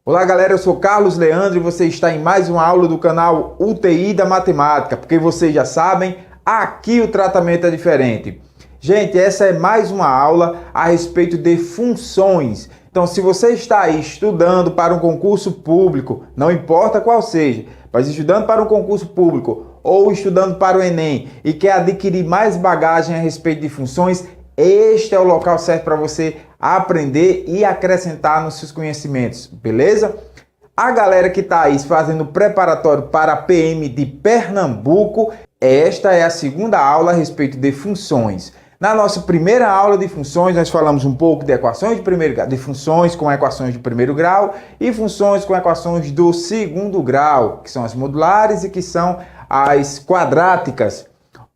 Olá galera, eu sou Carlos Leandro e você está em mais uma aula do canal UTI da Matemática, porque vocês já sabem, aqui o tratamento é diferente. Gente, essa é mais uma aula a respeito de funções. Então, se você está aí estudando para um concurso público, não importa qual seja, mas estudando para um concurso público ou estudando para o Enem e quer adquirir mais bagagem a respeito de funções, este é o local certo para você aprender e acrescentar nos seus conhecimentos, beleza? A galera que está aí fazendo preparatório para a PM de Pernambuco, esta é a segunda aula a respeito de funções. Na nossa primeira aula de funções, nós falamos um pouco de equações de funções com equações de primeiro grau e funções com equações do segundo grau, que são as modulares e que são as quadráticas.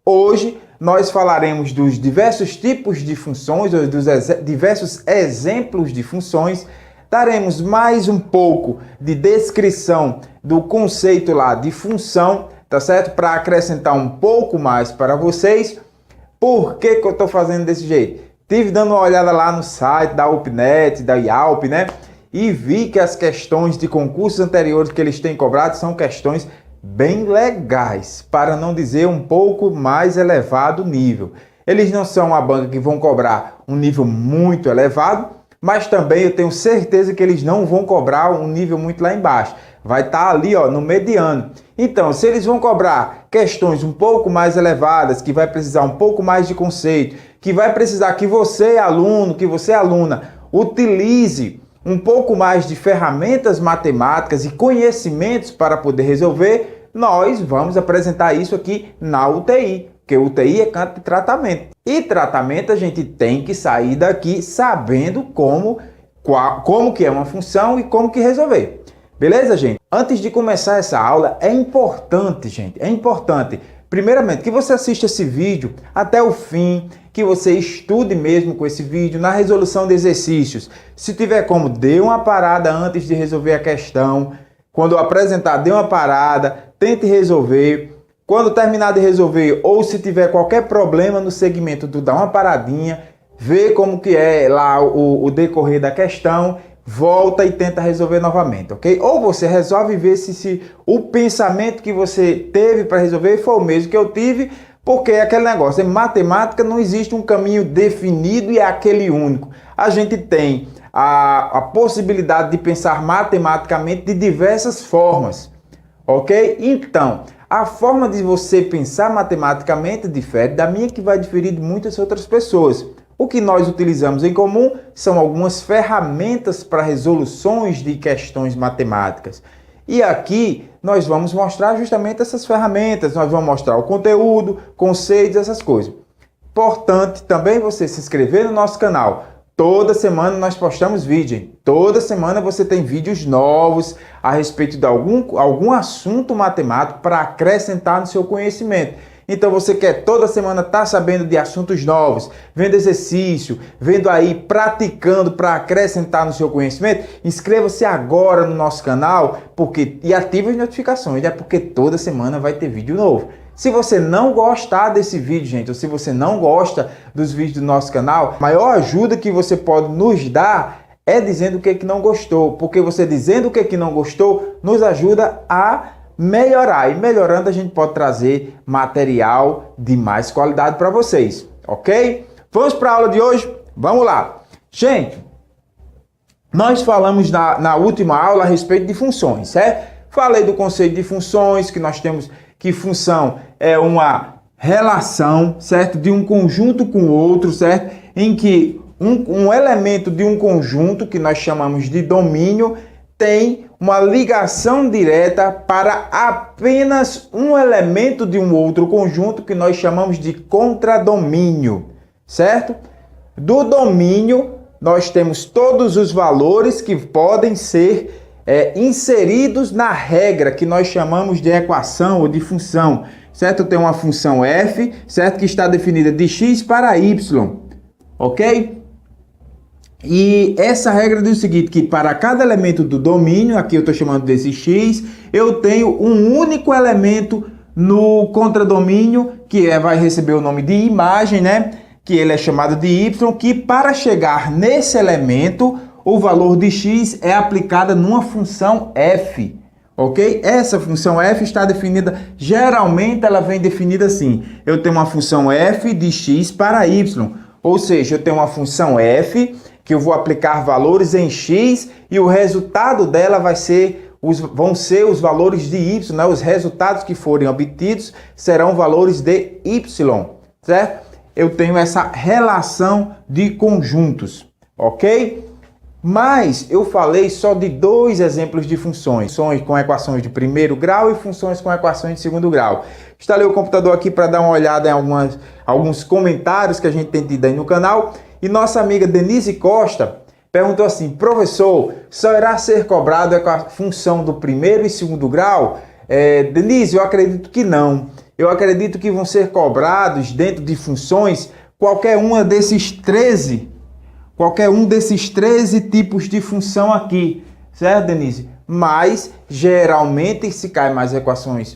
Hoje nós falaremos dos diversos tipos de funções, ou dos diversos exemplos de funções. Daremos mais um pouco de descrição do conceito lá de função, tá certo? Para acrescentar um pouco mais para vocês. Por que eu estou fazendo desse jeito? Tive dando uma olhada lá no site da UPNet, da IALP, né? E vi que as questões de concursos anteriores que eles têm cobrado são questões bem legais, para não dizer um pouco mais elevado nível. Eles não são uma banca que vão cobrar um nível muito elevado, mas também eu tenho certeza que eles não vão cobrar um nível muito lá embaixo. Vai estar ali, ó, no mediano. Então, se eles vão cobrar questões um pouco mais elevadas, que vai precisar um pouco mais de conceito, que vai precisar que você, aluno, que você, aluna, utilize um pouco mais de ferramentas matemáticas e conhecimentos para poder resolver, nós vamos apresentar isso aqui na UTI, porque UTI é canto de tratamento. E tratamento a gente tem que sair daqui sabendo como que é uma função e como que resolver. Beleza, gente? Antes de começar essa aula, é importante, primeiramente, que você assista esse vídeo até o fim, que você estude mesmo com esse vídeo na resolução de exercícios. Se tiver como, dê uma parada antes de resolver a questão. Quando eu apresentar, dê uma parada, tente resolver. Quando terminar de resolver, ou se tiver qualquer problema no segmento, dá uma paradinha, vê como que é lá o decorrer da questão, volta e tenta resolver novamente, ok? Ou você resolve e vê se o pensamento que você teve para resolver foi o mesmo que eu tive, porque é aquele negócio, em matemática não existe um caminho definido e é aquele único. A gente tem a possibilidade de pensar matematicamente de diversas formas, ok? Então, a forma de você pensar matematicamente difere da minha, que vai diferir de muitas outras pessoas. O que nós utilizamos em comum são algumas ferramentas para resoluções de questões matemáticas. E aqui nós vamos mostrar justamente essas ferramentas, nós vamos mostrar o conteúdo, conceitos, essas coisas. Importante também você se inscrever no nosso canal. Toda semana nós postamos vídeo, hein? Toda semana você tem vídeos novos a respeito de algum assunto matemático para acrescentar no seu conhecimento. Então você quer toda semana estar sabendo de assuntos novos, vendo exercício, vendo aí, praticando para acrescentar no seu conhecimento? Inscreva-se agora no nosse canal e ative as notificações, né? Porque toda semana vai ter vídeo novo. Se você não gostar desse vídeo, gente, ou se você não gosta dos vídeos do nosso canal, a maior ajuda que você pode nos dar é dizendo o que não gostou, porque você dizendo o que não gostou nos ajuda a melhorar, e melhorando a gente pode trazer material de mais qualidade para vocês, ok? Vamos para a aula de hoje? Vamos lá! Gente, nós falamos na última aula a respeito de funções, certo? Falei do conceito de funções, que nós temos que função é uma relação, certo? De um conjunto com outro, certo? Em que um elemento de um conjunto, que nós chamamos de domínio, tem uma ligação direta para apenas um elemento de um outro conjunto que nós chamamos de contradomínio, certo? Do domínio, nós temos todos os valores que podem ser inseridos na regra que nós chamamos de equação ou de função, certo? Eu tenho uma função f, certo? Que está definida de x para y, ok? E essa regra diz o seguinte, que para cada elemento do domínio, aqui eu estou chamando desse x, eu tenho um único elemento no contradomínio, que vai receber o nome de imagem, né? Que ele é chamado de y, que para chegar nesse elemento, o valor de x é aplicada numa função f. Ok? Essa função f está definida, geralmente ela vem definida assim. Eu tenho uma função f de x para y. Ou seja, eu tenho uma função f que eu vou aplicar valores em x e o resultado dela vão ser os valores de y, né? Os resultados que forem obtidos serão valores de y, certo? Eu tenho essa relação de conjuntos, ok? Mas eu falei só de 2 exemplos de funções com equações de primeiro grau e funções com equações de segundo grau. Instalei o computador aqui para dar uma olhada em alguns comentários que a gente tem tido aí no canal. E nossa amiga Denise Costa perguntou assim: professor, só irá ser cobrado a função do primeiro e segundo grau? Denise, eu acredito que não. Eu acredito que vão ser cobrados dentro de funções qualquer um desses 13 tipos de função aqui, certo, Denise? Mas, geralmente, se cai mais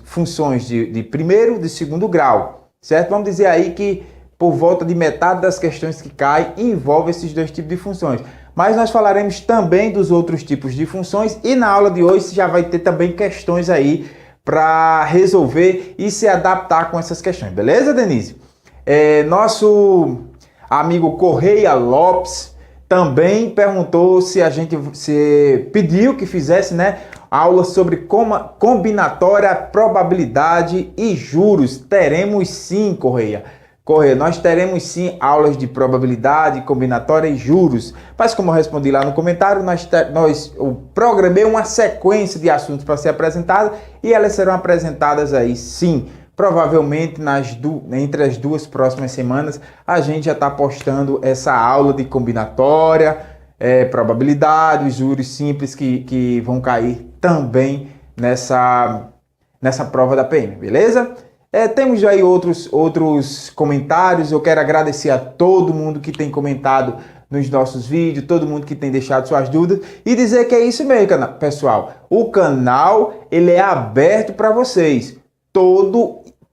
funções de primeiro e de segundo grau, certo? Vamos dizer aí que por volta de metade das questões que caem envolve esses 2 tipos de funções. Mas nós falaremos também dos outros tipos de funções e na aula de hoje você já vai ter também questões aí para resolver e se adaptar com essas questões, beleza, Denise? Nosso amigo Correia Lopes também perguntou se pediu que fizesse, né, aula sobre combinatória, probabilidade e juros. Teremos sim, Correia, nós teremos sim aulas de probabilidade, combinatória e juros. Mas como eu respondi lá no comentário, eu programei uma sequência de assuntos para ser apresentada e elas serão apresentadas aí sim. Provavelmente entre as 2 próximas semanas a gente já está postando essa aula de combinatória, probabilidade, os juros simples que vão cair também nessa prova da PM, beleza? Temos aí outros comentários. Eu quero agradecer a todo mundo que tem comentado nos nossos vídeos, todo mundo que tem deixado suas dúvidas e dizer que é isso mesmo, pessoal. O canal ele é aberto para vocês.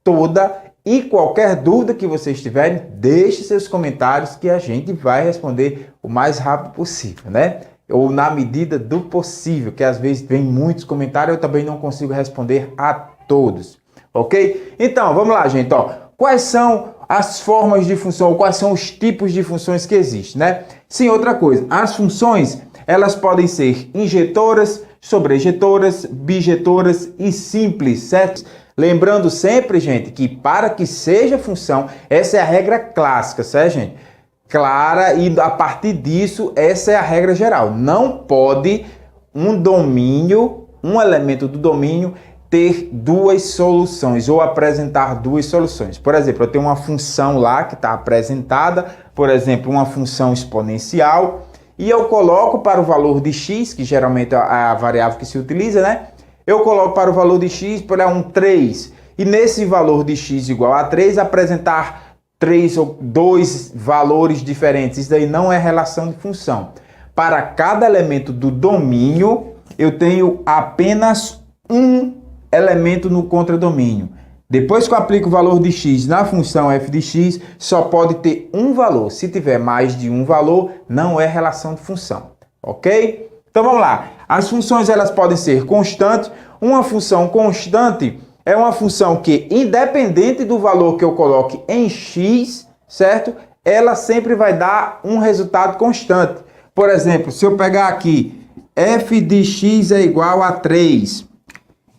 Toda e qualquer dúvida que vocês tiverem, deixe seus comentários que a gente vai responder o mais rápido possível, né? Ou na medida do possível, que às vezes vem muitos comentários, eu também não consigo responder a todos, ok? Então, vamos lá, gente, ó. Quais são as formas de função, ou quais são os tipos de funções que existem, né? Sim, outra coisa, as funções, elas podem ser injetoras, sobrejetoras, bijetoras e simples, certo? Lembrando sempre, gente, que para que seja função, essa é a regra clássica, certo, gente? Clara, e a partir disso, essa é a regra geral. Não pode um elemento do domínio, ter 2 soluções ou apresentar 2 soluções. Por exemplo, eu tenho uma função lá que está apresentada, por exemplo, uma função exponencial, e eu coloco para o valor de x, que geralmente é a variável que se utiliza, né? Eu coloco para o valor de x, por exemplo, 3. E nesse valor de x igual a 3, apresentar 3 ou 2 valores diferentes. Isso daí não é relação de função. Para cada elemento do domínio, eu tenho apenas um elemento no contradomínio. Depois que eu aplico o valor de x na função f de x, só pode ter um valor. Se tiver mais de um valor, não é relação de função. Ok? Então vamos lá. As funções elas podem ser constantes. Uma função constante é uma função que, independente do valor que eu coloque em x, certo? Ela sempre vai dar um resultado constante. Por exemplo, se eu pegar aqui f de x é igual a 3,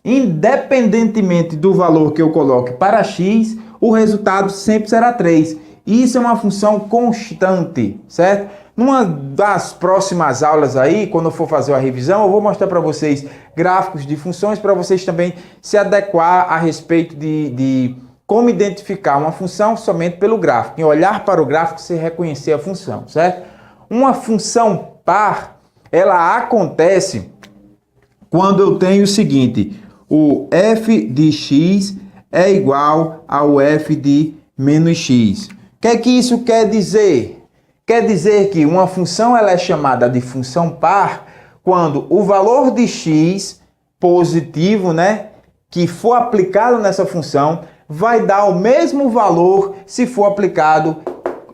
independentemente do valor que eu coloque para x, o resultado sempre será 3. Isso é uma função constante, certo? Numa das próximas aulas aí, quando eu for fazer a revisão, eu vou mostrar para vocês gráficos de funções para vocês também se adequar a respeito de como identificar uma função somente pelo gráfico. Em olhar para o gráfico, você reconhecer a função, certo? Uma função par, ela acontece quando eu tenho o seguinte: o f de x é igual ao f de menos x. O que é que isso quer dizer? Quer dizer que uma função ela é chamada de função par quando o valor de x positivo, né, que for aplicado nessa função, vai dar o mesmo valor se for aplicado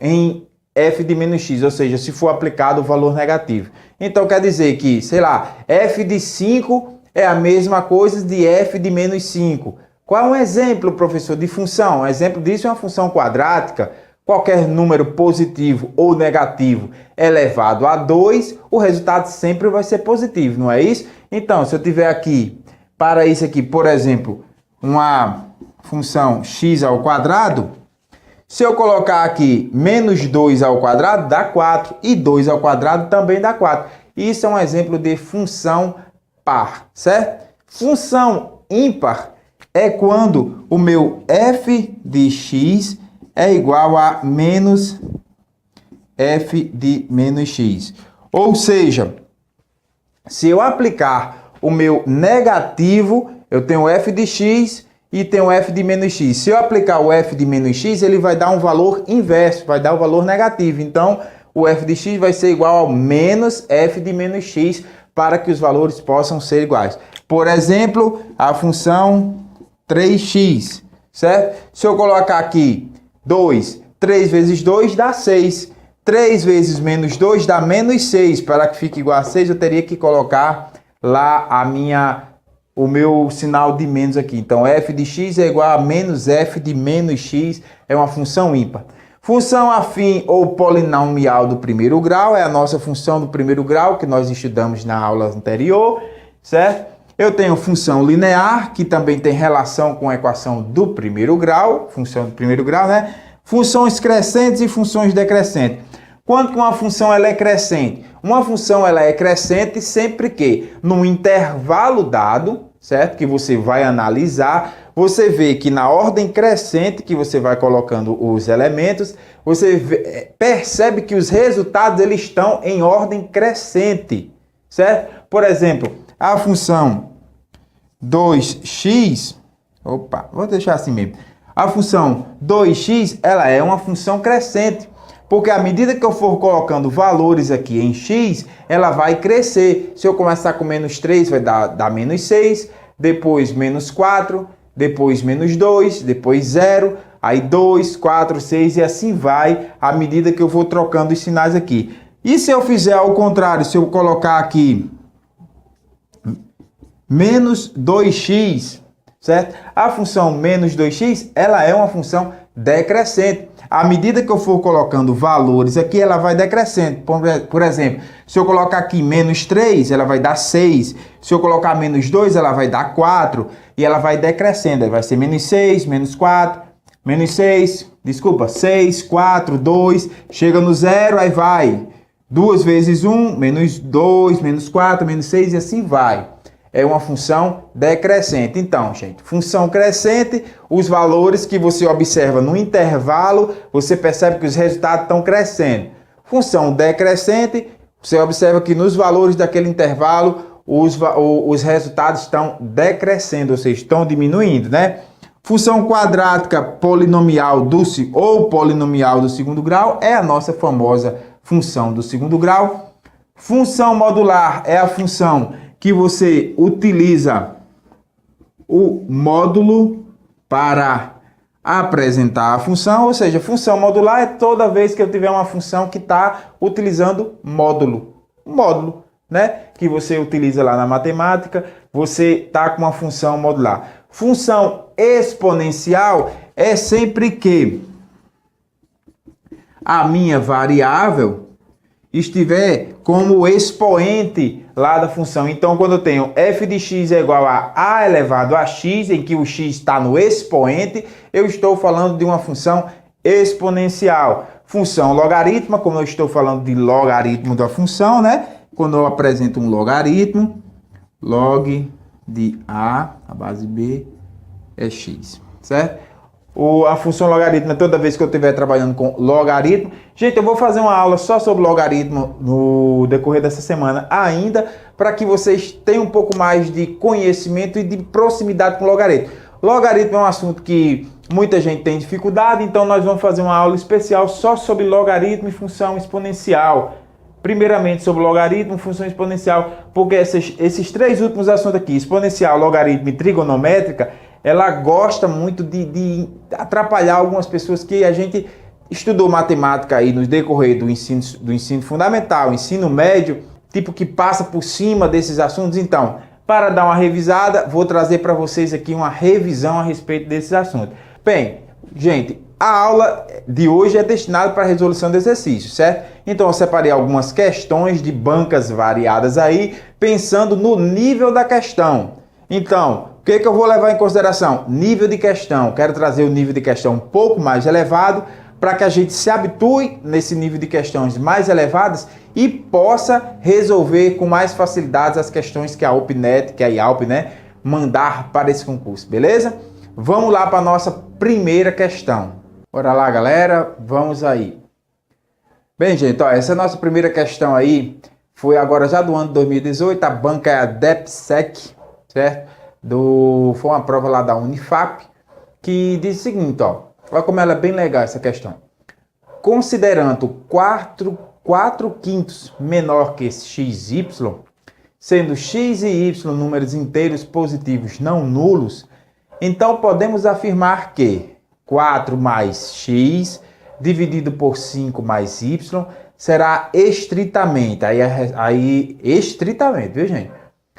em f de menos x, ou seja, se for aplicado o valor negativo. Então quer dizer que, sei lá, f de 5 é a mesma coisa de f de menos 5. Qual é um exemplo, professor, de função? Um exemplo disso é uma função quadrática. Qualquer número positivo ou negativo elevado a 2, o resultado sempre vai ser positivo, não é isso? Então, se eu tiver aqui, para isso aqui, por exemplo, uma função x ao quadrado, se eu colocar aqui menos 2 ao quadrado, dá 4, e 2 ao quadrado também dá 4. Isso é um exemplo de função par, certo? Função ímpar é quando o meu f de x é igual a menos f de menos x. Ou seja, se eu aplicar o meu negativo, eu tenho f de x e tenho f de menos x. Se eu aplicar o f de menos x, ele vai dar um valor inverso, vai dar o valor negativo. Então, o f de x vai ser igual ao menos f de menos x para que os valores possam ser iguais. Por exemplo, a função 3x, certo? Se eu colocar aqui 2, 3 vezes 2 dá 6. 3 vezes menos 2 dá menos 6. Para que fique igual a 6, eu teria que colocar lá o meu sinal de menos aqui. Então, f de x é igual a menos f de menos x. É uma função ímpar. Função afim ou polinomial do primeiro grau é a nossa função do primeiro grau que nós estudamos na aula anterior, certo? Eu tenho função linear, que também tem relação com a equação do primeiro grau, função do primeiro grau, né? Funções crescentes e funções decrescentes. Quando que uma função ela é crescente? Uma função ela é crescente sempre que, num intervalo dado, certo? Que você vai analisar, você vê que na ordem crescente que você vai colocando os elementos, você percebe que os resultados eles estão em ordem crescente, certo? Por exemplo, a função 2x, vou deixar assim mesmo. A função 2x, ela é uma função crescente, porque à medida que eu for colocando valores aqui em x, ela vai crescer. Se eu começar com menos 3, vai dar menos 6, depois menos 4, depois menos 2, depois 0, aí 2, 4, 6 e assim vai, à medida que eu vou trocando os sinais aqui. E se eu fizer ao contrário, se eu colocar aqui menos 2x, certo? A função menos 2x, ela é uma função decrescente. À medida que eu for colocando valores aqui, ela vai decrescendo. Por exemplo, se eu colocar aqui menos 3, ela vai dar 6. Se eu colocar menos 2, ela vai dar 4. E ela vai decrescendo. Aí vai ser menos 6, menos 4, menos 6, 6, 4, 2. Chega no 0, aí vai 2 vezes 1, menos 2, menos 4, menos 6 e assim vai. É uma função decrescente. Então, gente, função crescente, os valores que você observa no intervalo, você percebe que os resultados estão crescendo. Função decrescente, você observa que nos valores daquele intervalo, os resultados estão decrescendo, ou seja, estão diminuindo, né? Função quadrática polinomial ou polinomial do segundo grau é a nossa famosa função do segundo grau. Função modular é a função que você utiliza o módulo para apresentar a função, ou seja, função modular é toda vez que eu tiver uma função que está utilizando módulo. Um módulo, né? Que você utiliza lá na matemática, você está com uma função modular. Função exponencial é sempre que a minha variável estiver como expoente lá da função. Então, quando eu tenho f de x é igual a elevado a x, em que o x está no expoente, eu estou falando de uma função exponencial. Função logarítmica, como eu estou falando de logaritmo da função, né? Quando eu apresento um logaritmo, log de a base b é x, certo? A função logaritmo, toda vez que eu estiver trabalhando com logaritmo. Gente, eu vou fazer uma aula só sobre logaritmo no decorrer dessa semana ainda, para que vocês tenham um pouco mais de conhecimento e de proximidade com logaritmo. Logaritmo é um assunto que muita gente tem dificuldade, então nós vamos fazer uma aula especial só sobre logaritmo e função exponencial. Primeiramente sobre logaritmo e função exponencial, porque esses três últimos assuntos aqui, exponencial, logaritmo e trigonométrica, ela gosta muito de atrapalhar algumas pessoas que a gente estudou matemática aí no decorrer do ensino fundamental, ensino médio, tipo que passa por cima desses assuntos. Então, para dar uma revisada, vou trazer para vocês aqui uma revisão a respeito desses assuntos. Bem, gente, a aula de hoje é destinada para a resolução de exercícios, certo? Então eu separei algumas questões de bancas variadas aí, pensando no nível da questão. Então, o que eu vou levar em consideração? Nível de questão. Quero trazer o nível de questão um pouco mais elevado, para que a gente se habitue nesse nível de questões mais elevadas e possa resolver com mais facilidades as questões que a UPNET, que a IALP, né, mandar para esse concurso, beleza? Vamos lá para a nossa primeira questão. Bora lá, galera, vamos aí. Bem, gente, ó, essa é a nossa primeira questão aí, foi agora já do ano de 2018, a banca é a DEPSEC, certo? Foi uma prova lá da Unifap, que diz o seguinte, ó. Olha como ela é bem legal essa questão. Considerando 4/5 menor que xy, sendo x e y números inteiros positivos não nulos, então podemos afirmar que 4 mais x dividido por 5 mais y será estritamente, estritamente, viu, gente?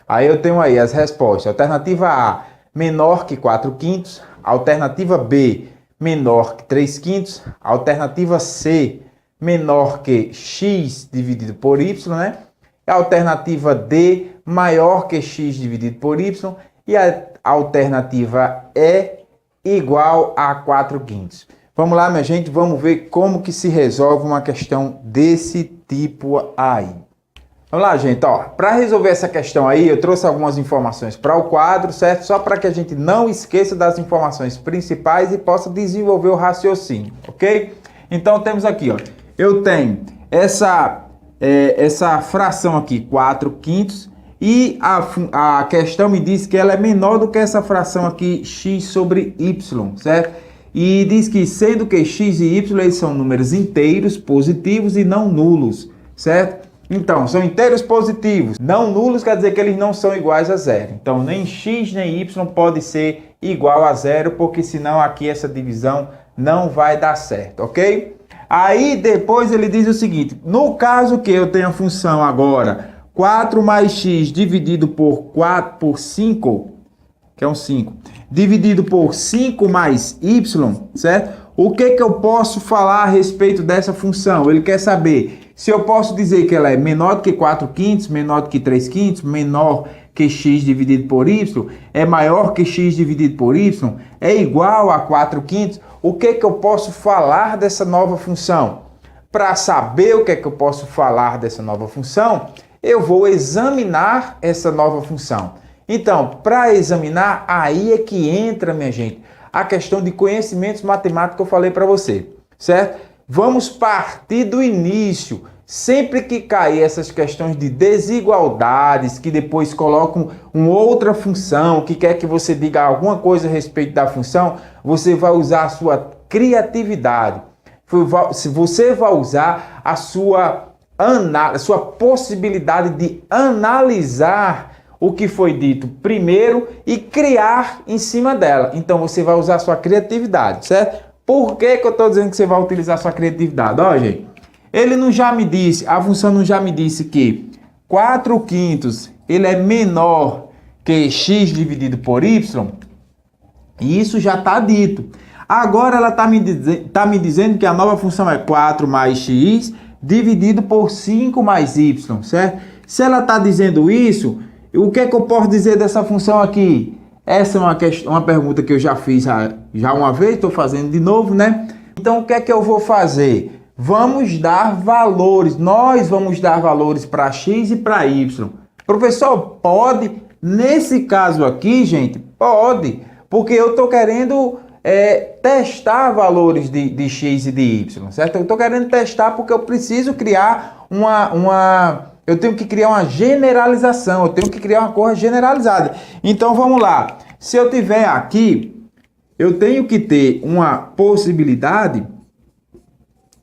Aí eu tenho aí as respostas. Alternativa A, menor que 4/5. Alternativa B, menor que 3/5, alternativa C, menor que x dividido por y, né? A alternativa D, maior que x dividido por y, e a alternativa E, igual a 4/5. Vamos lá, minha gente, vamos ver como que se resolve uma questão desse tipo aí. Vamos lá, gente, ó, para resolver essa questão aí, eu trouxe algumas informações para o quadro, certo? Só para que a gente não esqueça das informações principais e possa desenvolver o raciocínio, ok? Então, temos aqui, ó, eu tenho essa fração aqui, 4/5, e a questão me diz que ela é menor do que essa fração aqui, x sobre y, certo? E diz que, sendo que x e y eles são números inteiros, positivos e não nulos, certo? Então, são inteiros positivos. Não nulos quer dizer que eles não são iguais a zero. Então, nem x nem y pode ser igual a zero, porque senão aqui essa divisão não vai dar certo, ok? Aí, depois ele diz o seguinte, no caso que eu tenha a função agora, 4 mais x dividido por 5, que é um 5, dividido por 5 mais y, certo? O que eu posso falar a respeito dessa função? Ele quer saber se eu posso dizer que ela é menor do que 4/5, menor do que 3/5, menor que x dividido por y, é maior que x dividido por y, é igual a 4/5. O que eu posso falar dessa nova função? Para saber o que eu posso falar dessa nova função, eu vou examinar essa nova função. Então, para examinar, aí é que entra, minha gente, a questão de conhecimentos matemáticos que eu falei para você, certo? Vamos partir do início. Sempre que cair essas questões de desigualdades, que depois colocam uma outra função, que quer que você diga alguma coisa a respeito da função, você vai usar a sua criatividade. Você vai usar a sua possibilidade de analisar o que foi dito primeiro e criar em cima dela. Então você vai usar a sua criatividade, certo? Por que eu estou dizendo que você vai utilizar a sua criatividade? Ó, gente, ele não já me disse, a função não já me disse que 4/5 ele é menor que x dividido por y? E isso já está dito. Agora ela está me dizendo que a nova função é 4 mais x dividido por 5 mais y, certo? Se ela está dizendo isso, o que eu posso dizer dessa função aqui? Essa é uma pergunta que eu já fiz já uma vez, estou fazendo de novo, né? Então, o que eu vou fazer? Vamos dar valores, nós vamos dar valores para x e para y. Professor, pode? Nesse caso aqui, gente, pode, porque eu estou querendo testar valores de x e de y, certo? Eu estou querendo testar porque eu preciso criar eu tenho que criar uma generalização, eu tenho que criar uma coisa generalizada. Então vamos lá, se eu tiver aqui, eu tenho que ter uma possibilidade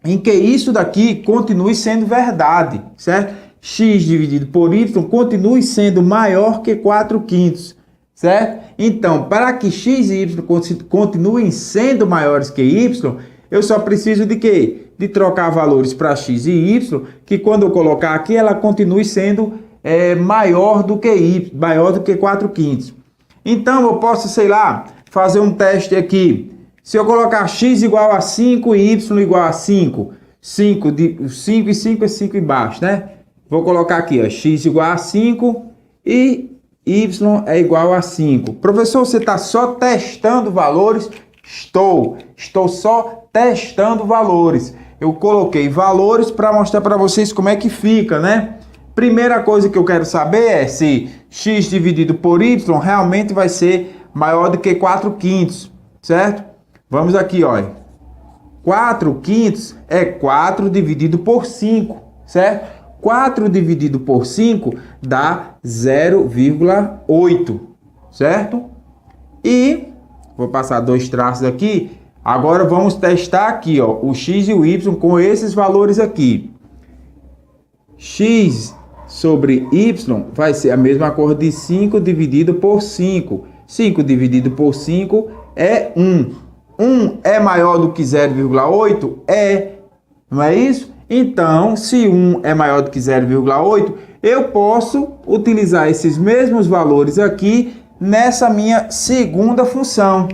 em que isso daqui continue sendo verdade, certo? X dividido por y continue sendo maior que 4/5, certo? Então, para que x e y continuem sendo maiores que y, Eu só preciso de quê? De trocar valores para x e y, que quando eu colocar aqui, ela continue sendo maior do que y, maior do que 4/5. Então, eu posso, sei lá, fazer um teste aqui. Se eu colocar x igual a 5 e y igual a 5, 5 e 5 é 5 embaixo, né? Vou colocar aqui, ó, x igual a 5 e y é igual a 5. Professor, você está só testando valores? Estou só testando valores. Eu coloquei valores para mostrar para vocês como é que fica, né? Primeira coisa que eu quero saber é se x dividido por y realmente vai ser maior do que 4/5, certo? Vamos aqui, olha. 4/5 é 4 dividido por 5, certo? 4 dividido por 5 dá 0,8, certo? E vou passar 2 traços aqui. Agora vamos testar aqui, ó, o x e o y com esses valores aqui. X sobre y vai ser a mesma coisa de 5 dividido por 5. 5 dividido por 5 é 1. 1 é maior do que 0,8? É. Não é isso? Então, se 1 é maior do que 0,8, eu posso utilizar esses mesmos valores aqui nessa minha segunda função.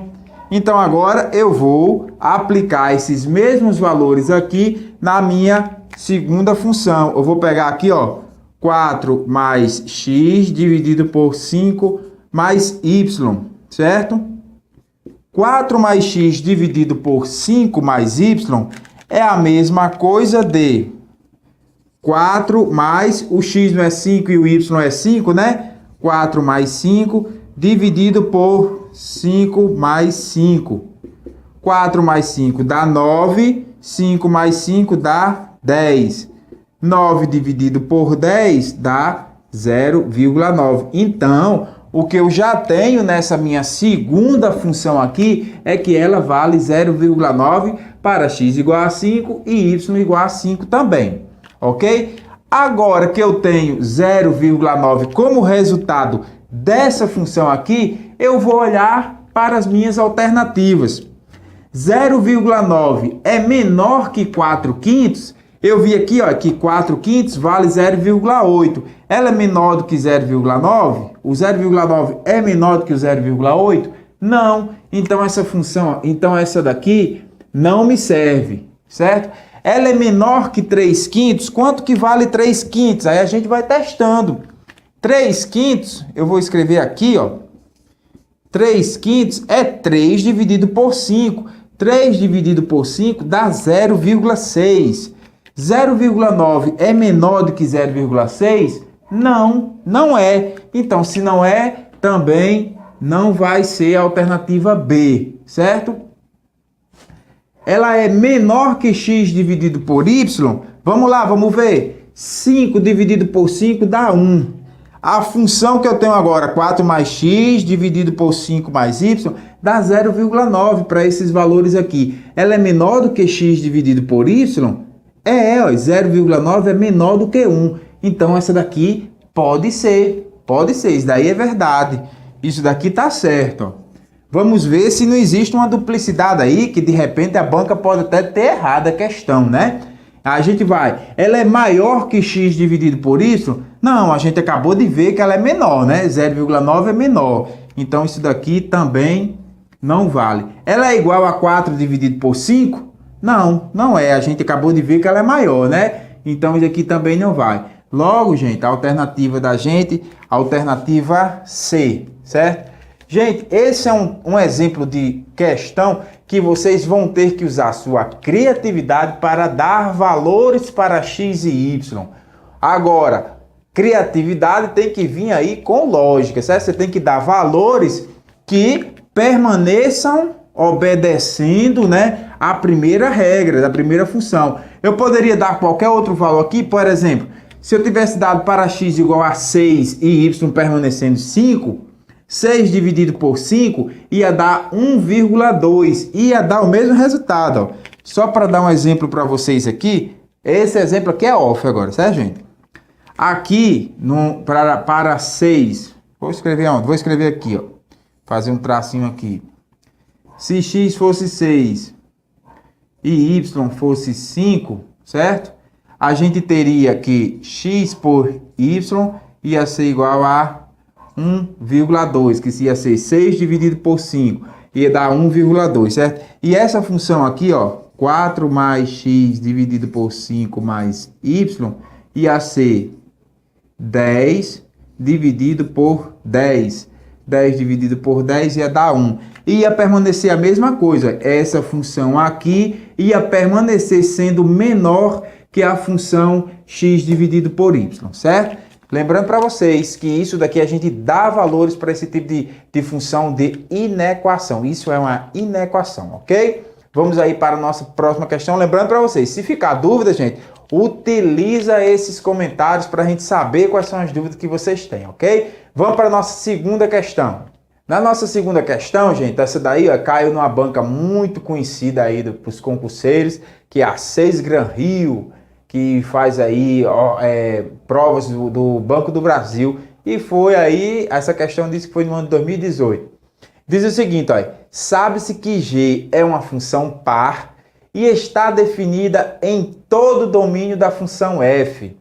Então, agora eu vou aplicar esses mesmos valores aqui na minha segunda função. Eu vou pegar aqui, ó, 4 mais x dividido por 5 mais y, certo? 4 mais x dividido por 5 mais y é a mesma coisa de 4 mais, o x não é 5 e o y é 5, né? 4 mais 5 dividido por 5 mais 5. 4 mais 5 dá 9, 5 mais 5 dá 10. 9 dividido por 10 dá 0,9. Então, o que eu já tenho nessa minha segunda função aqui é que ela vale 0,9 para x igual a 5 e y igual a 5 também, ok? Agora que eu tenho 0,9 como resultado dessa função aqui, eu vou olhar para as minhas alternativas. 0,9 é menor que 4/5. Eu vi aqui, ó, que 4/5 vale 0,8. Ela é menor do que 0,9? O 0,9 é menor do que o 0,8? Não. Então essa função, então essa daqui não me serve, certo? Ela é menor que 3/5. Quanto que vale 3/5? Aí a gente vai testando. 3/5, eu vou escrever aqui, ó. 3/5 é 3 dividido por 5. 3 dividido por 5 dá 0,6. 0,9 é menor do que 0,6? Não, não é. Então, se não é, também não vai ser a alternativa B, certo? Ela é menor que x dividido por y? Vamos lá, vamos ver. 5 dividido por 5 dá 1. A função que eu tenho agora, 4 mais x dividido por 5 mais y, dá 0,9 para esses valores aqui. Ela é menor do que x dividido por y? Ó, 0,9 é menor do que 1. Então, essa daqui pode ser, isso daí é verdade. Isso daqui tá certo, ó. Vamos ver se não existe uma duplicidade aí, que de repente a banca pode até ter errado a questão, né? A gente vai, ela é maior que x dividido por y? Não, a gente acabou de ver que ela é menor, né? 0,9 é menor. Então, isso daqui também não vale. Ela é igual a 4 dividido por 5? Não, não é. A gente acabou de ver que ela é maior, né? Então, isso aqui também não vai. Logo, gente, a alternativa da gente, alternativa C, certo? Gente, esse é um exemplo de questão que vocês vão ter que usar sua criatividade para dar valores para x e y. Agora, criatividade tem que vir aí com lógica, certo? Você tem que dar valores que permaneçam obedecendo, né, a primeira regra da primeira função. Eu poderia dar qualquer outro valor aqui, por exemplo, se eu tivesse dado para x igual a 6 e y permanecendo 5, 6 dividido por 5 ia dar 1,2, ia dar o mesmo resultado, ó. Só para dar um exemplo para vocês aqui, esse exemplo aqui é off agora, certo, gente? Aqui, para 6, vou escrever onde? Vou escrever aqui, ó, fazer um tracinho aqui. Se x fosse 6 e y fosse 5, certo? A gente teria que x por y ia ser igual a 1,2, que ia ser 6 dividido por 5, ia dar 1,2, certo? E essa função aqui, ó, 4 mais x dividido por 5 mais y, ia ser 10 dividido por 10. 10 dividido por 10 ia dar 1. Ia permanecer a mesma coisa. Essa função aqui ia permanecer sendo menor que a função x dividido por y, certo? Lembrando para vocês que isso daqui a gente dá valores para esse tipo de função de inequação. Isso é uma inequação, ok? Vamos aí para a nossa próxima questão. Lembrando para vocês, se ficar dúvida, gente, utiliza esses comentários para a gente saber quais são as dúvidas que vocês têm, ok? Vamos para a nossa segunda questão. Na nossa segunda questão, gente, essa daí ó, caiu numa banca muito conhecida aí dos concurseiros, que é a 6 Gran Rio, que faz aí provas do Banco do Brasil. E foi aí, essa questão disse que foi no ano de 2018. Diz o seguinte, ó, sabe-se que G é uma função par e está definida em todo o domínio da função f.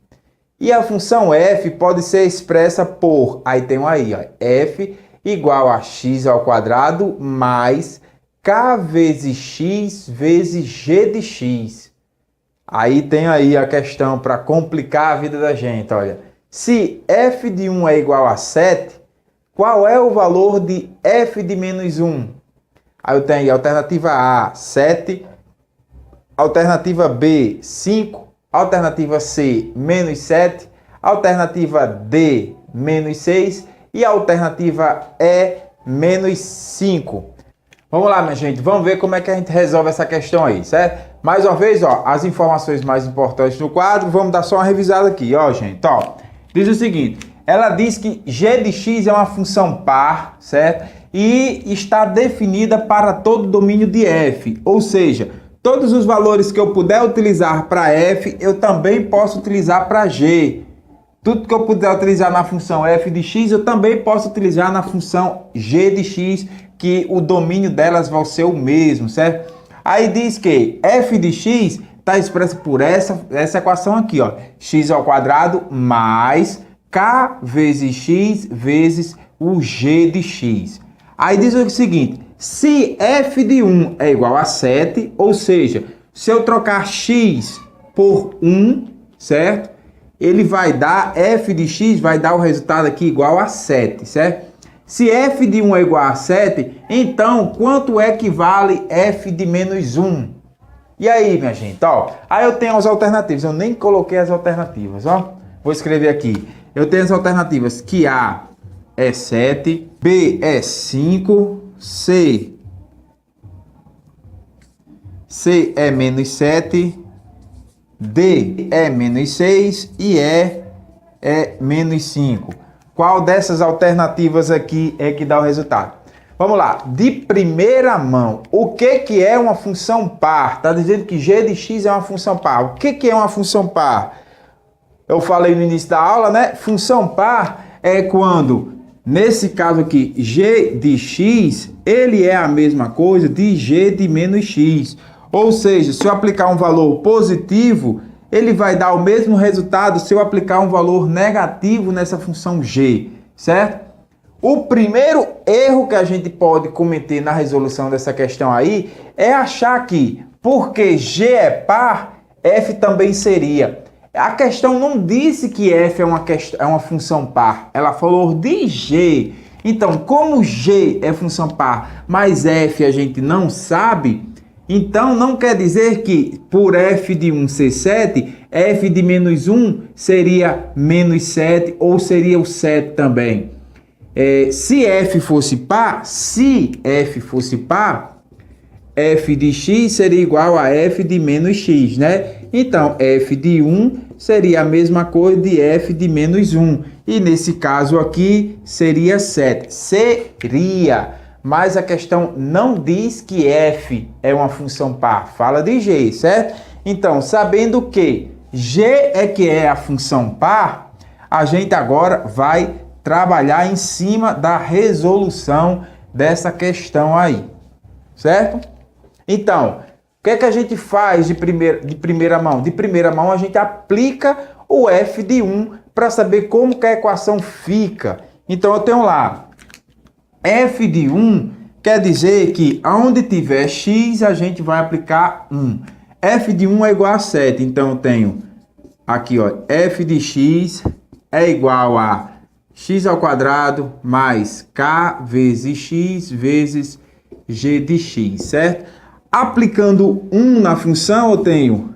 E a função f pode ser expressa por, aí tem aí, ó, f igual a x ao quadrado mais k vezes x vezes g de x. Aí tem aí a questão para complicar a vida da gente, olha. Se f de 1 é igual a 7, qual é o valor de f de menos 1? Aí eu tenho a alternativa A, 7, alternativa B, 5, alternativa C, menos 7, alternativa D, menos 6 e a alternativa E, menos 5. Vamos lá, minha gente, vamos ver como é que a gente resolve essa questão aí, certo? Mais uma vez, ó, as informações mais importantes no quadro, vamos dar só uma revisada aqui, ó, gente, ó. Diz o seguinte, ela diz que g de x é uma função par, certo? E está definida para todo domínio de f, ou seja, todos os valores que eu puder utilizar para f, eu também posso utilizar para g. Tudo que eu puder utilizar na função f de x, eu também posso utilizar na função g de x, que o domínio delas vai ser o mesmo, certo? Aí diz que f de x está expressa por essa equação aqui, ó, x ao quadrado mais k vezes x vezes o g de x. Aí diz o seguinte, se f de 1 é igual a 7, ou seja, se eu trocar x por 1, certo? Ele vai dar, f de x vai dar o resultado aqui igual a 7, certo? Se f de 1 é igual a 7, então quanto é que vale f de menos 1? E aí, minha gente, ó, aí eu tenho as alternativas, eu nem coloquei as alternativas, ó. Vou escrever aqui. Eu tenho as alternativas que A é 7, B é 5, C é menos 7, D é menos 6 e E é menos 5. Qual dessas alternativas aqui é que dá o resultado? Vamos lá, de primeira mão, o que é uma função par? Está dizendo que g de x é uma função par. O que é uma função par? Eu falei no início da aula, né? Função par é quando, nesse caso aqui, g de x, ele é a mesma coisa de g de menos x. Ou seja, se eu aplicar um valor positivo, ele vai dar o mesmo resultado se eu aplicar um valor negativo nessa função g, certo? O primeiro erro que a gente pode cometer na resolução dessa questão aí é achar que, porque g é par, f também seria. A questão não disse que f é uma função par, ela falou de g. Então, como g é função par, mas f a gente não sabe, então não quer dizer que por f de 1 ser 7, f de menos 1 seria menos 7 ou seria o 7 também. Se f fosse par, f de x seria igual a f de menos x, né? Então, f de 1 seria a mesma coisa de f de menos 1. E nesse caso aqui seria 7. Seria. Mas a questão não diz que f é uma função par, fala de g, certo? Então, sabendo que g é a função par, a gente agora vai trabalhar em cima da resolução dessa questão aí, certo? Então, O que é que a gente faz de primeira mão? De primeira mão a gente aplica o f de 1 para saber como que a equação fica. Então eu tenho lá, f de 1 quer dizer que onde tiver x a gente vai aplicar 1. F de 1 é igual a 7, então eu tenho aqui, ó, f de x é igual a x ao quadrado mais k vezes x vezes g de x, certo? Aplicando 1 na função, eu tenho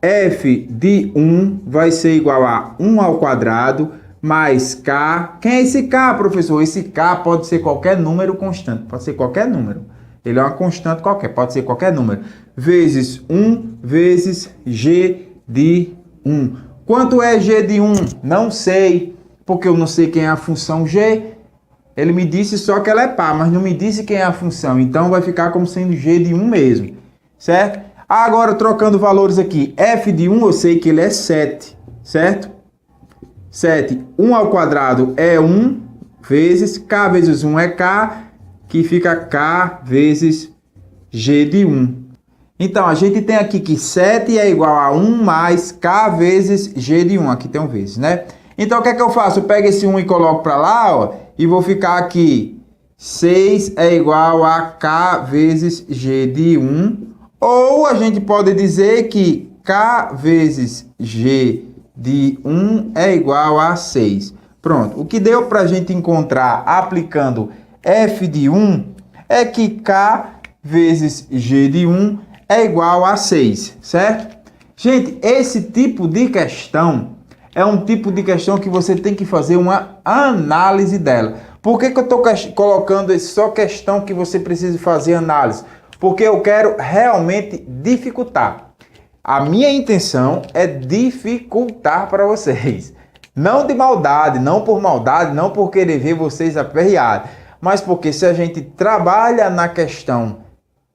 f de 1 vai ser igual a 1 ao quadrado mais k. Quem é esse k, professor? Esse k pode ser qualquer número constante, pode ser qualquer número. Ele é uma constante qualquer, pode ser qualquer número. Vezes 1 vezes g de 1. Quanto é g de 1? Não sei, porque eu não sei quem é a função g. Ele me disse só que ela é par, mas não me disse quem é a função. Então vai ficar como sendo g de 1 mesmo, certo? Agora, trocando valores aqui, f de 1 eu sei que ele é 7, certo? 7, 1 ao quadrado é 1 vezes k vezes 1 é k, que fica k vezes g de 1. Então, a gente tem aqui que 7 é igual a 1 mais k vezes g de 1. Aqui tem um vezes, né? Então, o que é que eu faço? Eu pego esse 1 e coloco para lá, ó, e vou ficar aqui. 6 é igual a k vezes g de 1. Ou a gente pode dizer que k vezes g de 1 é igual a 6. Pronto. O que deu para a gente encontrar aplicando f de 1 é que k vezes g de 1 é igual a 6, certo? Gente, esse tipo de questão é um tipo de questão que você tem que fazer uma análise dela. Por que eu estou colocando só questão que você precisa fazer análise? Porque eu quero realmente dificultar. A minha intenção é dificultar para vocês. Não de maldade, não por maldade, não por querer ver vocês aperreados, mas porque se a gente trabalha na questão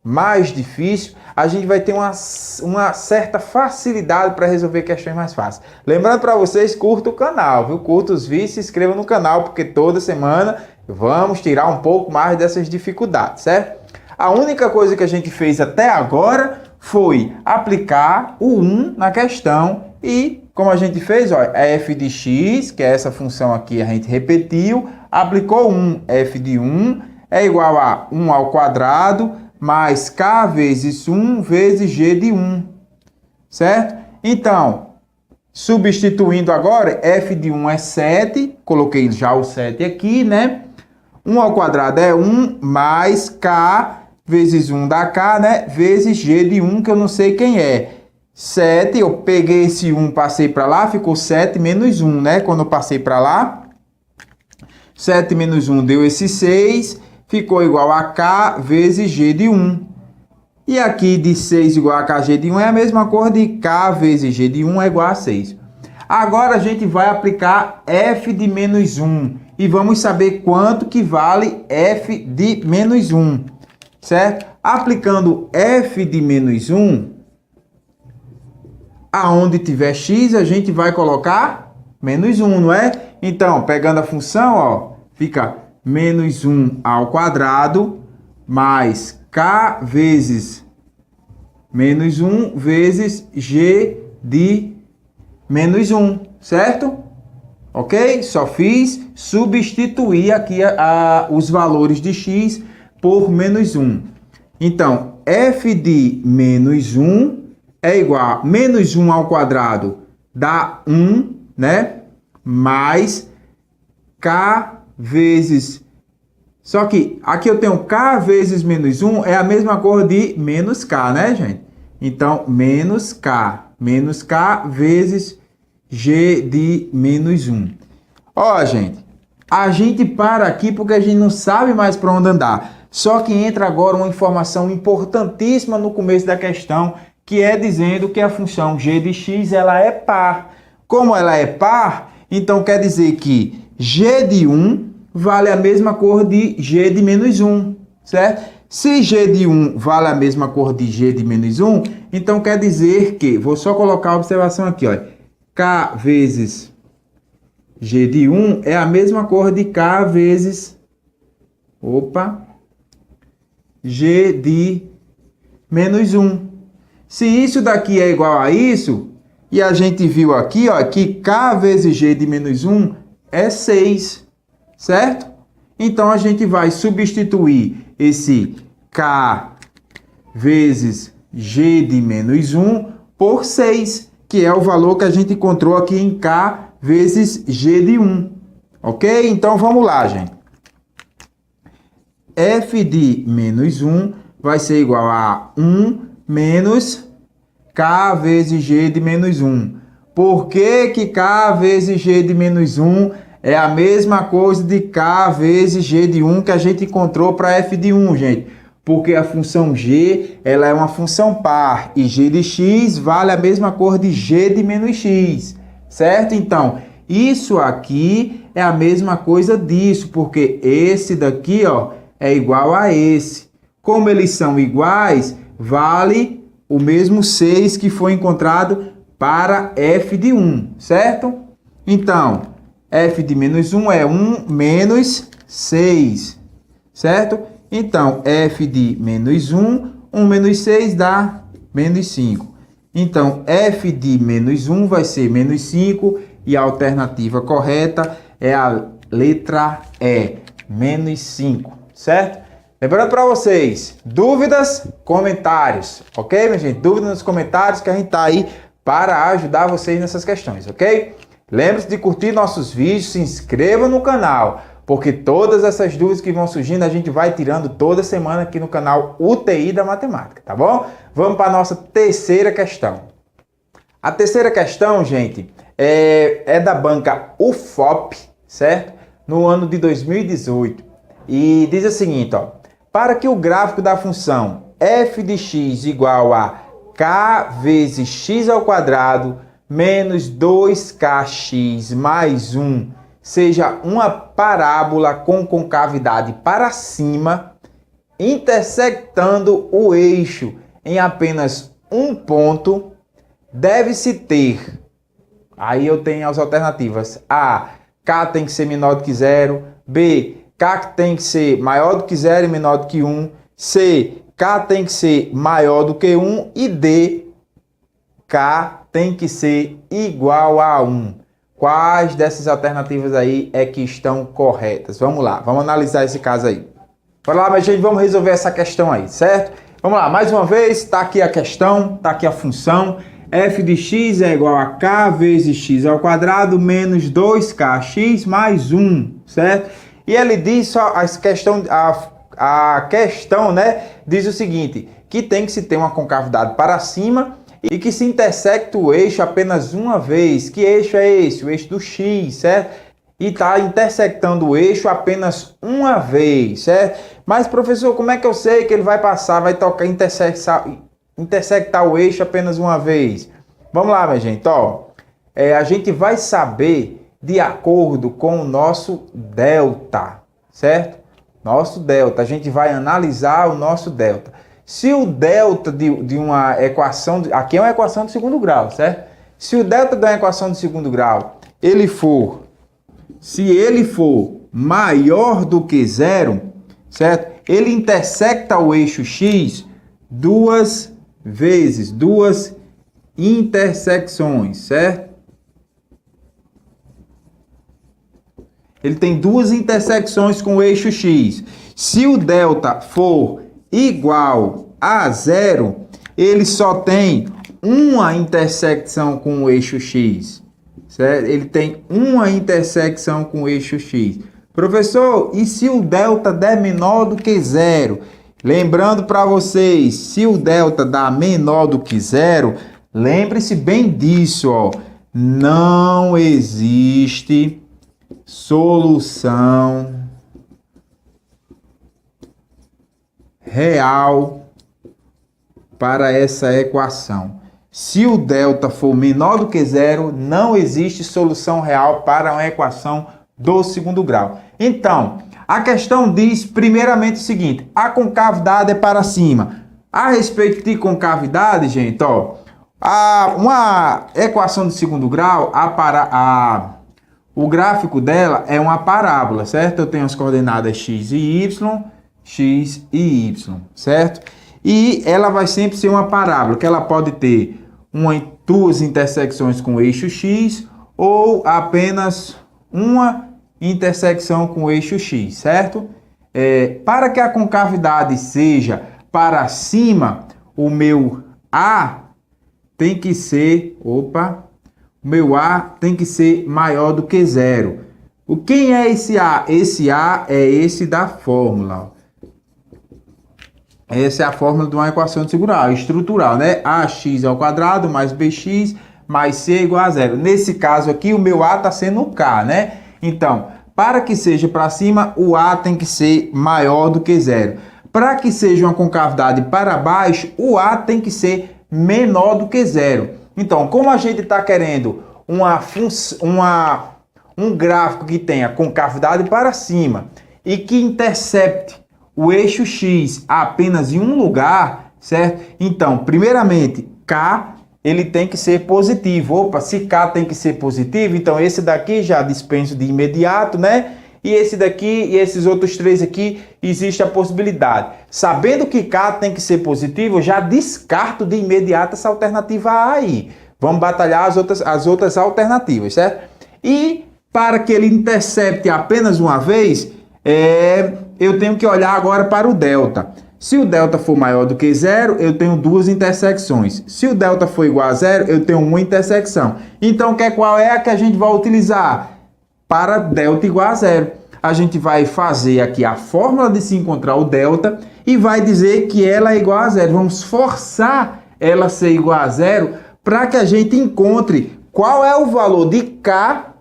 mais difícil, a gente vai ter uma certa facilidade para resolver questões mais fáceis. Lembrando para vocês, curta o canal, viu? Curta os vídeos, se inscreva no canal, porque toda semana vamos tirar um pouco mais dessas dificuldades, certo? A única coisa que a gente fez até agora foi aplicar o 1 na questão e, como a gente fez, ó, f de x, que é essa função aqui, a gente repetiu, aplicou 1, f de 1 é igual a 1 ao quadrado mais k vezes 1 vezes g de 1, certo? Então, substituindo agora, f de 1 é 7, coloquei já o 7 aqui, né? 1 ao quadrado é 1 mais k vezes 1 dá k, né? Vezes g de 1, que eu não sei quem é. 7, eu peguei esse 1, passei para lá, ficou 7 menos 1, né? Quando eu passei para lá, 7 menos 1 deu esse 6, ficou igual a k vezes g de 1. E aqui de 6 igual a kg de 1 é a mesma coisa de k vezes g de 1 é igual a 6. Agora a gente vai aplicar f de menos 1 e vamos saber quanto que vale f de menos 1, certo? Aplicando f de menos 1, aonde tiver x a gente vai colocar menos 1, não é? Então, pegando a função, ó, fica menos 1 ao quadrado mais k vezes menos 1 vezes g de menos 1, certo? Ok? Só fiz substituir aqui os valores de x por menos 1. Então, f de menos 1 é igual a menos 1 ao quadrado dá 1, né? Mais k vezes... Só que aqui eu tenho k vezes menos 1 é a mesma coisa de menos k, né, gente? Então, menos k vezes g de menos 1. Ó, gente, a gente para aqui porque a gente não sabe mais para onde andar. Só que entra agora uma informação importantíssima no começo da questão, que é dizendo que a função g de x ela é par. Como ela é par, então quer dizer que g de 1 vale a mesma cor de g de menos 1, certo? Se g de 1 vale a mesma cor de g de menos 1, então quer dizer que, vou só colocar a observação aqui, ó, k vezes g de 1 é a mesma cor de k vezes, g de menos 1. Se isso daqui é igual a isso, e a gente viu aqui, ó, que K vezes G de menos 1 é 6, certo? Então, a gente vai substituir esse K vezes G de menos 1 por 6, que é o valor que a gente encontrou aqui em K vezes G de 1. Ok? Então, vamos lá, gente. F de menos 1 vai ser igual a 1 menos K vezes G de menos 1. Por que que K vezes G de menos 1 é a mesma coisa de K vezes G de 1 que a gente encontrou para F de 1, gente? Porque a função G ela é uma função par e G de x vale a mesma coisa de G de menos x, certo? Então, isso aqui é a mesma coisa disso, porque esse daqui, ó, é igual a esse. Como eles são iguais, vale o mesmo 6 que foi encontrado para F de 1, certo? Então, F de menos 1 é 1 menos 6, certo? Então, F de menos 1, 1 menos 6 dá menos 5. Então, F de menos 1 vai ser menos 5 e a alternativa correta é a letra E, menos 5, certo? Lembrando para vocês, dúvidas, comentários, ok, minha gente? Dúvidas nos comentários que a gente tá aí para ajudar vocês nessas questões, ok? Lembre-se de curtir nossos vídeos, se inscreva no canal, porque todas essas dúvidas que vão surgindo a gente vai tirando toda semana aqui no canal UTI da Matemática, tá bom? Vamos para a nossa terceira questão. A terceira questão, gente, é da banca UFOP, certo? No ano de 2018. E diz o seguinte, ó. Para que o gráfico da função f de x igual a k vezes x ao quadrado menos 2kx mais 1 seja uma parábola com concavidade para cima, intersectando o eixo em apenas um ponto, deve-se ter... Aí eu tenho as alternativas. A, k tem que ser menor do que 0. B, k tem que ser maior do que 0 e menor do que 1. C, k tem que ser maior do que 1. E D, k tem que ser igual a 1. Quais dessas alternativas aí é que estão corretas? Vamos lá, vamos analisar esse caso aí. Bora lá, minha gente, vamos resolver essa questão aí, certo? Vamos lá, mais uma vez, está aqui a questão, está aqui a função. F de x é igual a k vezes x ao quadrado menos 2kx mais 1, certo? E ele diz, a questão, né, diz o seguinte, que tem que se ter uma concavidade para cima e que se intersecta o eixo apenas uma vez. Que eixo é esse? O eixo do x, certo? E está intersectando o eixo apenas uma vez, certo? Mas, professor, como é que eu sei que ele vai passar, vai tocar, intersectar o eixo apenas uma vez? Vamos lá, minha gente, ó. A gente vai saber de acordo com o nosso delta, certo? Nosso delta, a gente vai analisar o nosso delta. Se o delta de uma equação, aqui é uma equação de segundo grau, certo? Se o delta de uma equação de segundo grau, se ele for maior do que 0, certo? Ele intersecta o eixo x duas vezes, duas intersecções, certo? Ele tem duas intersecções com o eixo x. Se o delta for igual a 0, ele só tem uma intersecção com o eixo x, certo? Ele tem uma intersecção com o eixo x. Professor, e se o delta der menor do que 0? Lembrando para vocês, se o delta dá menor do que 0, lembre-se bem disso, ó. Não existe solução real para essa equação. Se o delta for menor do que 0, não existe solução real para uma equação do segundo grau. Então, a questão diz primeiramente o seguinte: a concavidade é para cima. A respeito de concavidade, gente, ó, uma equação de segundo grau, o gráfico dela é uma parábola, certo? Eu tenho as coordenadas x e y, certo? E ela vai sempre ser uma parábola, que ela pode ter duas intersecções com o eixo x ou apenas uma intersecção com o eixo x, certo? Para que a concavidade seja para cima, o meu A tem que ser, o meu A tem que ser maior do que zero. Quem é esse A? Esse A é esse da fórmula, ó. Essa é a fórmula de uma equação integral, estrutural, né? AX ao quadrado mais BX mais C igual a zero. Nesse caso aqui, o meu A está sendo o K, né? Então, para que seja para cima, o A tem que ser maior do que zero. Para que seja uma concavidade para baixo, o A tem que ser menor do que zero. Então, como a gente está querendo um gráfico que tenha concavidade para cima e que intercepte o eixo x apenas em um lugar, certo? Então, primeiramente, K ele tem que ser positivo. Se K tem que ser positivo, então esse daqui já dispenso de imediato, né? E esse daqui e esses outros três aqui, existe a possibilidade. Sabendo que K tem que ser positivo, eu já descarto de imediato essa alternativa A aí. Vamos batalhar as outras alternativas, certo? E para que ele intercepte apenas uma vez, eu tenho que olhar agora para o delta. Se o delta for maior do que zero, eu tenho duas intersecções. Se o delta for igual a zero, eu tenho uma intersecção. Então, qual é a que a gente vai utilizar para delta igual a zero? A gente vai fazer aqui a fórmula de se encontrar o delta e vai dizer que ela é igual a zero. Vamos forçar ela a ser igual a zero para que a gente encontre qual é o valor de K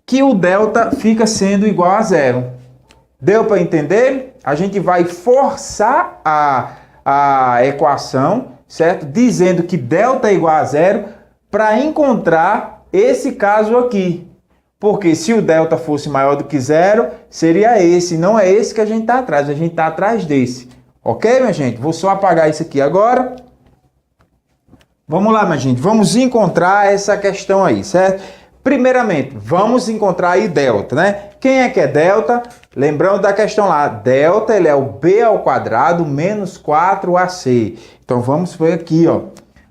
que o delta fica sendo igual a zero. Deu para entender? A gente vai forçar a equação, certo? Dizendo que delta é igual a zero para encontrar esse caso aqui. Porque se o delta fosse maior do que zero, seria esse. Não é esse que a gente está atrás, a gente está atrás desse. Ok, minha gente? Vou só apagar isso aqui agora. Vamos lá, minha gente. Vamos encontrar essa questão aí, certo? Primeiramente, vamos encontrar aí delta, né? Quem é que é delta? Lembrando da questão lá, delta ele é o b ao quadrado menos 4ac. Então vamos ver aqui, ó.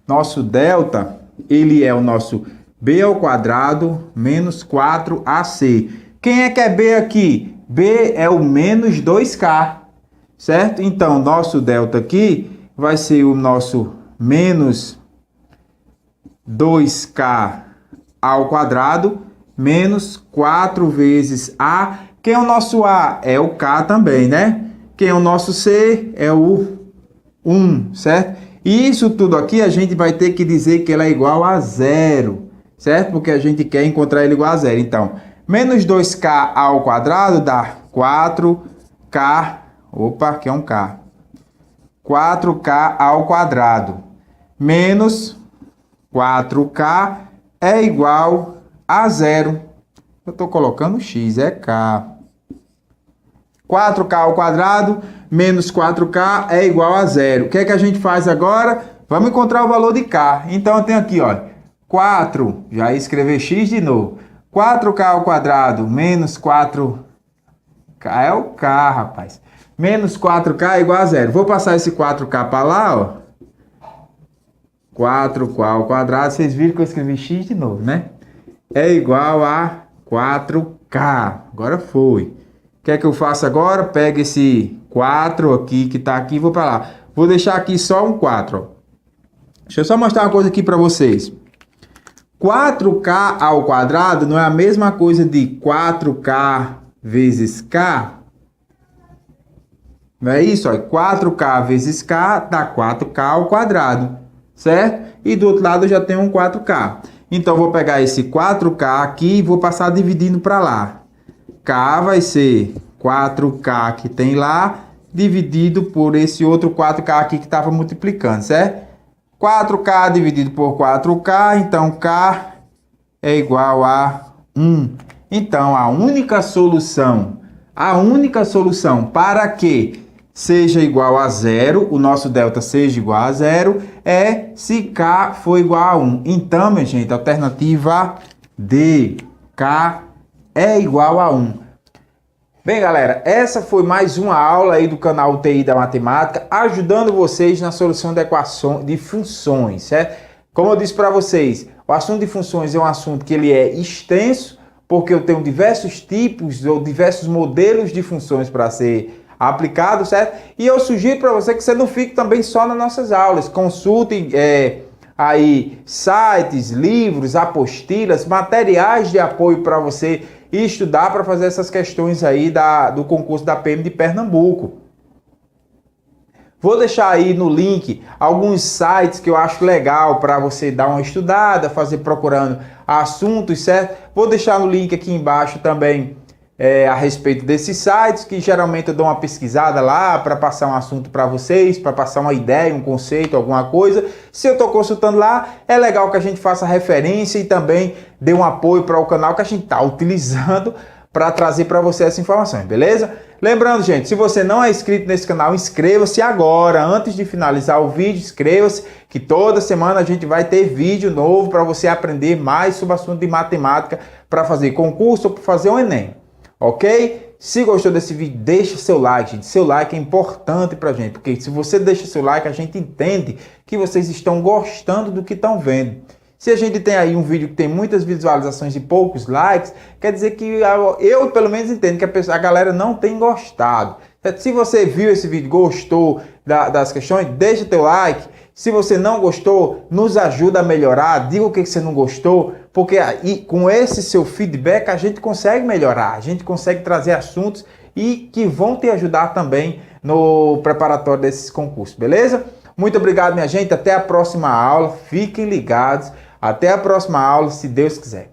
Nosso delta, ele é o nosso b ao quadrado menos 4ac. Quem é que é b aqui? B é o menos 2k, certo? Então, nosso delta aqui vai ser o nosso menos 2k ao quadrado menos 4 vezes A. Quem é o nosso A? É o K também, né? Quem é o nosso C? É o 1, certo? E isso tudo aqui a gente vai ter que dizer que ela é igual a zero, certo? Porque a gente quer encontrar ele igual a zero. Então, menos 2K ao quadrado dá 4K, que é um K. 4K ao quadrado menos 4K é igual a zero. Eu estou colocando x, é K. 4K ao quadrado menos 4K é igual a zero. O que é que a gente faz agora? Vamos encontrar o valor de K. Então eu tenho aqui, ó, 4, já ia escrever x de novo. 4K ao quadrado menos 4K é o K, rapaz. Menos 4K é igual a zero. Vou passar esse 4K para lá, ó. 4K ao quadrado, vocês viram que eu escrevi x de novo, né? É igual a 4K. Agora foi. O que é que eu faço agora? Pego esse 4 aqui, que tá aqui, e vou para lá. Vou deixar aqui só um 4, ó. Deixa eu só mostrar uma coisa aqui para vocês. 4K ao quadrado não é a mesma coisa de 4K vezes K? Não é isso? Ó. 4K vezes K dá 4K ao quadrado. Certo? E do outro lado eu já tenho um 4K. Então, eu vou pegar esse 4K aqui e vou passar dividindo para lá. K vai ser 4K que tem lá, dividido por esse outro 4K aqui que estava multiplicando, certo? 4K dividido por 4K, então K é igual a 1. Então, a única solução para que seja igual a zero, o nosso delta seja igual a zero, é se K for igual a 1. Então, minha gente, alternativa D, K é igual a 1. Bem, galera, essa foi mais uma aula aí do canal UTI da Matemática, ajudando vocês na solução de equações de funções, certo? Como eu disse para vocês, o assunto de funções é um assunto que ele é extenso, porque eu tenho diversos tipos ou diversos modelos de funções para ser aplicado, certo? E eu sugiro para você que você não fique também só nas nossas aulas, consulte aí sites, livros, apostilas, materiais de apoio para você estudar para fazer essas questões aí do concurso da PM de Pernambuco. Vou deixar aí no link alguns sites que eu acho legal para você dar uma estudada, fazer procurando assuntos, certo? Vou deixar no link aqui embaixo também a respeito desses sites, que geralmente eu dou uma pesquisada lá para passar um assunto para vocês, para passar uma ideia, um conceito, alguma coisa. Se eu estou consultando lá, é legal que a gente faça referência e também dê um apoio para o canal que a gente está utilizando para trazer para você essa informação, beleza? Lembrando, gente, se você não é inscrito nesse canal, inscreva-se agora, antes de finalizar o vídeo, inscreva-se, que toda semana a gente vai ter vídeo novo para você aprender mais sobre o assunto de matemática para fazer concurso ou para fazer o Enem. Ok? Se gostou desse vídeo, deixa seu like, gente. Seu like é importante pra gente, porque se você deixa seu like, a gente entende que vocês estão gostando do que estão vendo. Se a gente tem aí um vídeo que tem muitas visualizações e poucos likes, quer dizer que eu pelo menos entendo que a galera não tem gostado. Se você viu esse vídeo, gostou das questões, deixa teu like. Se você não gostou, nos ajuda a melhorar, diga o que você não gostou, porque aí, com esse seu feedback a gente consegue melhorar, a gente consegue trazer assuntos e que vão te ajudar também no preparatório desses concursos, beleza? Muito obrigado, minha gente, até a próxima aula, fiquem ligados, até a próxima aula, se Deus quiser.